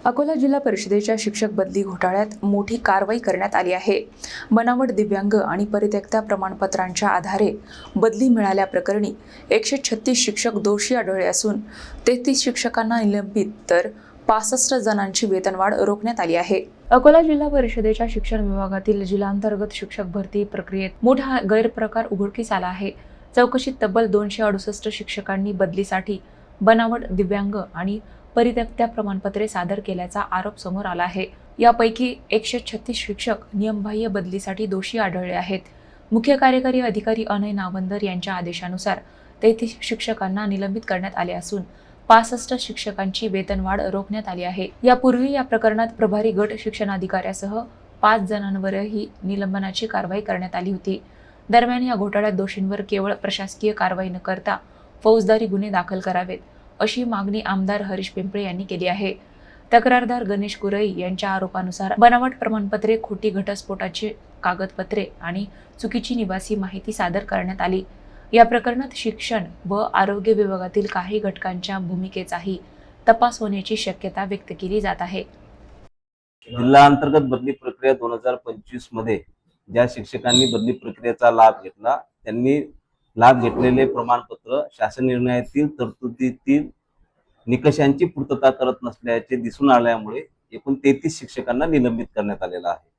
अकोला जिल्हा परिषदेच्या शिक्षक बदली घोटाळ्यात मोठी कारवाई करण्यात आली आहे। बनावट दिव्यांग आणि परित्यक्त्या प्रमाणपत्रांच्या आधारे बदली मिळाल्याप्रकरणी 136 शिक्षक दोषी आढळले असून 33 शिक्षकांना निलंबित तर 65 जणांची वेतनवाढ रोखण्यात आली आहे। अकोला जिल्हा परिषदेच्या शिक्षण विभागातील जिल्हांतर्गत शिक्षक भरती प्रक्रियेत मोठा गैरप्रकार उघडकीस आला आहे। चौकशीत तब्बल 268 शिक्षकांनी बदलीसाठी बनावट दिव्यांग आणि परित्यक्त्या प्रमाणपत्रे सादर केल्याचा आरोप समोर आला आहे। यापैकी 136 शिक्षक नियमबाह्य बदलीसाठी दोषी आढळले आहेत। मुख्य कार्यकारी अधिकारी अनय नावंदर यांच्या आदेशानुसार 33 शिक्षकांना निलंबित करण्यात आले असून 65 शिक्षकांची वेतनवाढ रोखण्यात आली आहे। यापूर्वी या प्रकरणात प्रभारी गट शिक्षणाधिकाऱ्यासह 5 जणांवरही निलंबनाची कारवाई करण्यात आली होती। दरम्यान या घोटाळ्यात दोषींवर केवळ प्रशासकीय कारवाई न करता फौजदारी गुन्हे दाखल करावेत अशी मागणी आमदार हरीश पिंपळे यांनी केली आहे। तक्रारदार गणेश कुरई यांच्या आरोपानुसार बनावट प्रमाणपत्रे, खोटी घटस्फोटाची कागदपत्रे आणि चुकीची निवासी माहिती सादर करण्यात आली। या प्रकरणात शिक्षण व आरोग्य विभागातील काही घटकांच्या भूमिकेचाही तपास होण्याची शक्यता व्यक्त केली जात आहे। जिल्हा अंतर्गत बदली प्रक्रिया 2025 मध्ये ज्या शिक्षकांनी बदली प्रक्रियेचा लाभ घेतला त्यांनी लाभ घेतलेले प्रमाणपत्र शासन निर्णयातील तरतुदीतील निकषांची पूर्तता करत नसल्याचे दिसून आल्यामुळे एकूण 33 शिक्षकांना निलंबित करण्यात आलेला आहे।